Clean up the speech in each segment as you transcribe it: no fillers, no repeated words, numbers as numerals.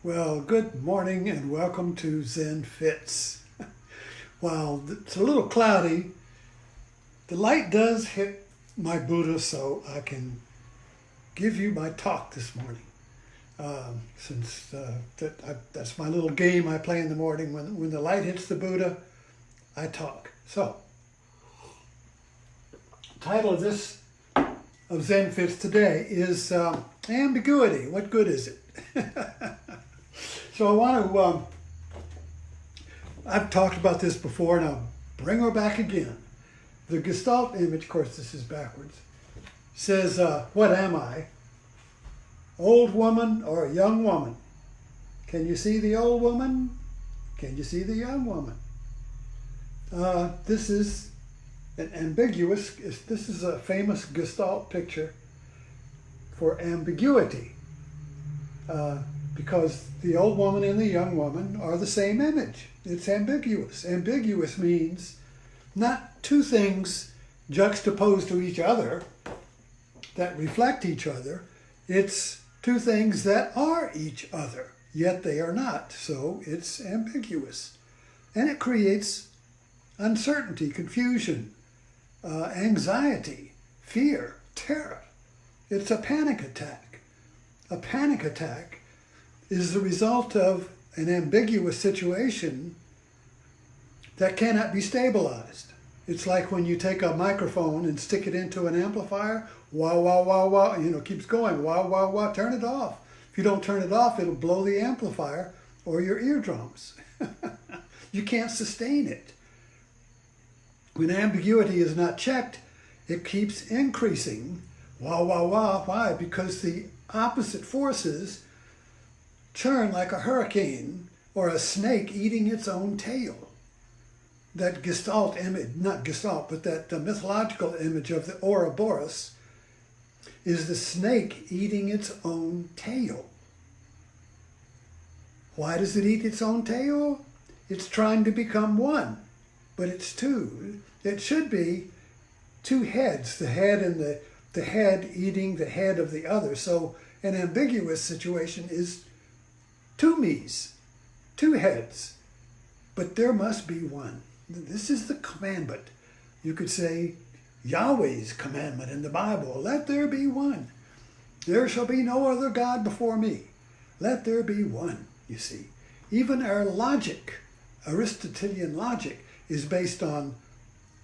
Well, good morning and welcome to Zen Fits. While it's a little cloudy, the light does hit my Buddha, so I can give you my talk this morning. Since that's my little game I play in the morning. When the light hits the Buddha, I talk. So, the title of Zen Fits today is ambiguity. What good is it? So I want to, I've talked about this before and I'll bring her back again. The Gestalt image, of course this is backwards, says, what am I? Old woman or a young woman? Can you see the old woman? Can you see the young woman? This is an ambiguous, this is a famous Gestalt picture for ambiguity. Because the old woman and the young woman are the same image. It's ambiguous. Ambiguous means not two things juxtaposed to each other that reflect each other. It's two things that are each other, yet they are not. So it's ambiguous. And it creates uncertainty, confusion, anxiety, fear, terror. It's a panic attack. A panic attack is the result of an ambiguous situation that cannot be stabilized. It's like when you take a microphone and stick it into an amplifier, wah, wah, wah, wah, keeps going, wah, wah, wah, turn it off. If you don't turn it off, it'll blow the amplifier or your eardrums. You can't sustain it. When ambiguity is not checked, it keeps increasing, wah, wah, wah. Why? Because the opposite forces churn like a hurricane or a snake eating its own tail. That Gestalt image, not Gestalt, but that mythological image of the Ouroboros is the snake eating its own tail. Why does it eat its own tail? It's trying to become one, but it's two. It should be two heads, the head and the head eating the head of the other. So an ambiguous situation is two me's, two heads, but there must be one. This is the commandment. You could say Yahweh's commandment in the Bible. Let there be one. There shall be no other God before me. Let there be one, you see. Even our logic, Aristotelian logic, is based on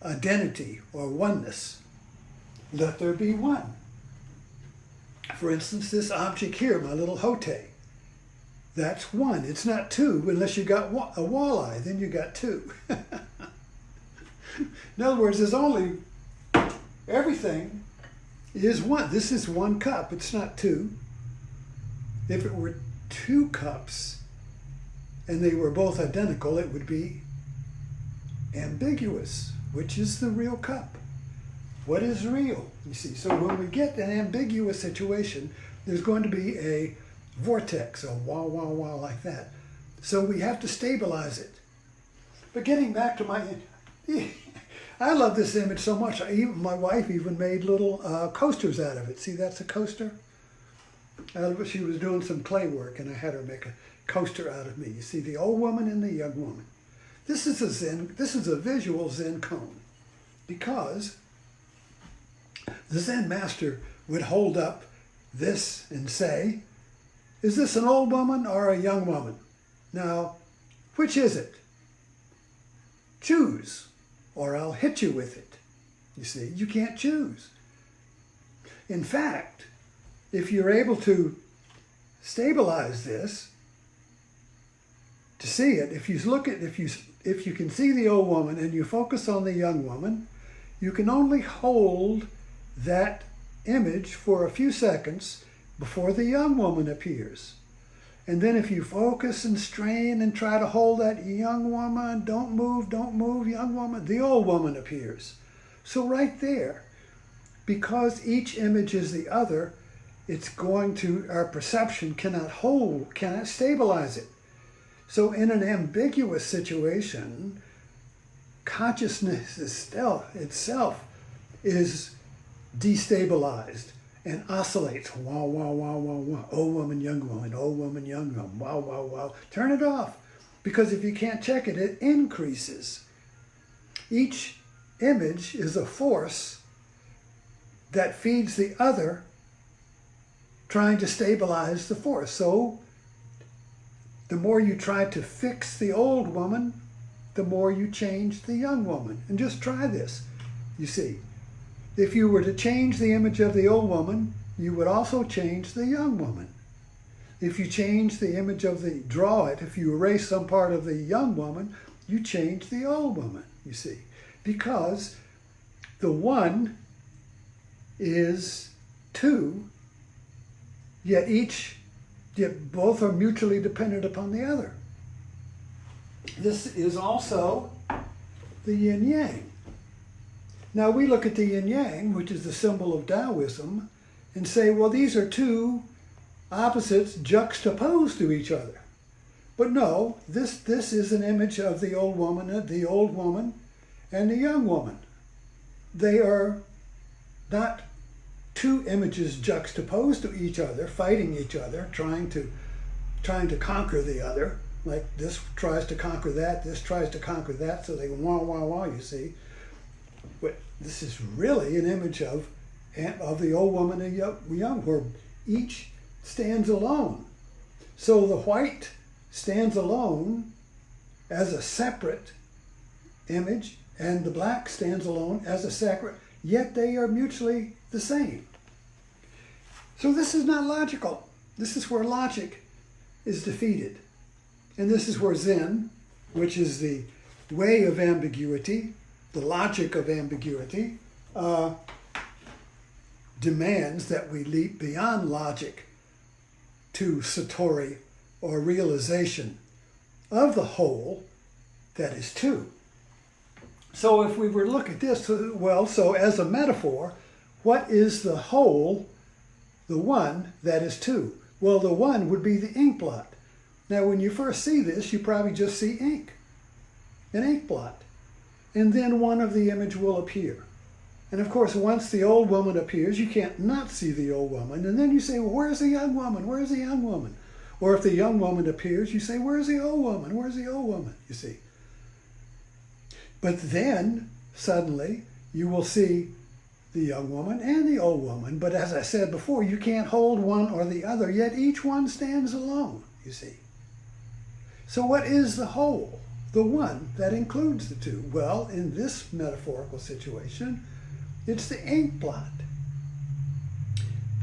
identity or oneness. Let there be one. For instance, this object here, my little Hote, that's one. It's not two unless you got a walleye, then you got two. In other words, there's only, everything is one. This is one cup, it's not two. If it were two cups and they were both identical, it would be ambiguous. Which is the real cup? What is real? You see, so when we get an ambiguous situation, there's going to be a vortex, a wah, wah, wah, like that. So we have to stabilize it. But getting back to I love this image so much. My wife even made little coasters out of it. See, that's a coaster. She was doing some clay work, and I had her make a coaster out of me. You see, the old woman and the young woman. This is a visual Zen cone, because the Zen master would hold up this and say, is this an old woman or a young woman? Now, which is it? Choose, or I'll hit you with it. You see, you can't choose. In fact, if you're able to stabilize this, to see it, if you can see the old woman and you focus on the young woman, you can only hold that image for a few seconds before the young woman appears. And then if you focus and strain and try to hold that young woman, don't move, young woman, the old woman appears. So right there, because each image is the other, our perception cannot stabilize it. So in an ambiguous situation, consciousness itself is destabilized. and oscillates. Wow, wow, wow, wow, wow. Old woman, young woman, old woman, young woman. Wow, wow, wow. Turn it off. Because if you can't check it, it increases. Each image is a force that feeds the other, trying to stabilize the force. So the more you try to fix the old woman, the more you change the young woman. And just try this, you see. If you were to change the image of the old woman, you would also change the young woman. If you change the image of the, draw it, if you erase some part of the young woman, you change the old woman, you see. Because the one is two, yet both are mutually dependent upon the other. This is also the yin-yang. Now we look at the yin-yang, which is the symbol of Taoism, and say, well, these are two opposites juxtaposed to each other. But no, this is an image of the old woman and the young woman. They are not two images juxtaposed to each other, fighting each other, trying to conquer the other. Like this tries to conquer that, this tries to conquer that, so they go wah, wah, wah, you see. But this is really an image of the old woman and young, where each stands alone. So the white stands alone as a separate image, and the black stands alone as a separate, yet they are mutually the same. So this is not logical. This is where logic is defeated. And this is where Zen, which is the way of ambiguity, the logic of ambiguity, demands that we leap beyond logic to satori, or realization of the whole that is two. So if we were to look at this, well, so as a metaphor, what is the whole, the one that is two? Well, the one would be the ink blot. Now, when you first see this, you probably just see ink, an ink blot. And then one of the image will appear. And of course, once the old woman appears, you can't not see the old woman. And then you say, well, where's the young woman? Where's the young woman? Or if the young woman appears, you say, where's the old woman? Where's the old woman? You see. But then, suddenly, you will see the young woman and the old woman. But as I said before, you can't hold one or the other, yet each one stands alone, you see. So what is the whole? The one that includes the two? Well, in this metaphorical situation, it's the ink blot.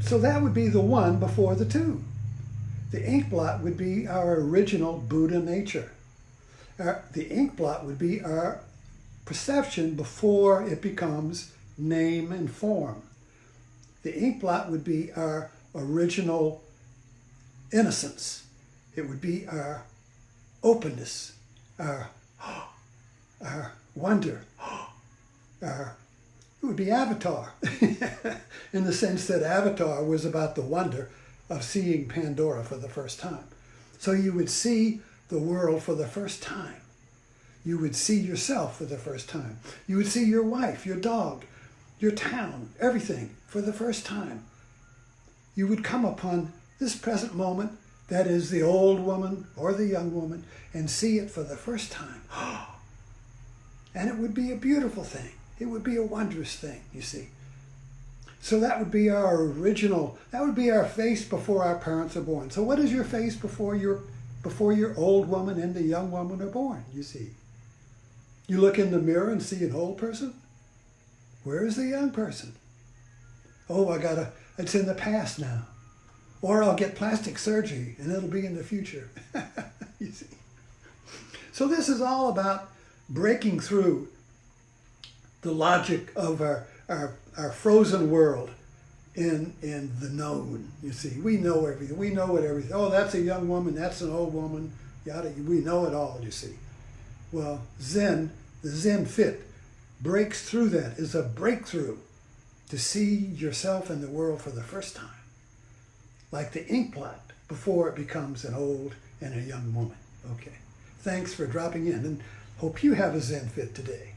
So that would be the one before the two. The ink blot would be our original Buddha nature. The ink blot would be our perception before it becomes name and form. The ink blot would be our original innocence. It would be our openness, our wonder, it would be Avatar, in the sense that Avatar was about the wonder of seeing Pandora for the first time. So you would see the world for the first time. You would see yourself for the first time. You would see your wife, your dog, your town, everything for the first time. You would come upon this present moment that is the old woman or the young woman and see it for the first time. And it would be a beautiful thing. It would be a wondrous thing, you see. So that would be our original, that would be our face before our parents are born. So what is your face before your old woman and the young woman are born, you see? You look in the mirror and see an old person? Where is the young person? Oh, it's in the past now. Or I'll get plastic surgery and it'll be in the future. You see? So this is all about breaking through the logic of our frozen world in the known, you see. We know everything. We know what everything. Oh, that's a young woman. That's an old woman. Yada. We know it all, you see. Well, Zen, the Zen fit, breaks through that, is a breakthrough to see yourself in the world for the first time. Like the ink blot before it becomes an old and a young woman. Okay. Thanks for dropping in and hope you have a Zen fit today.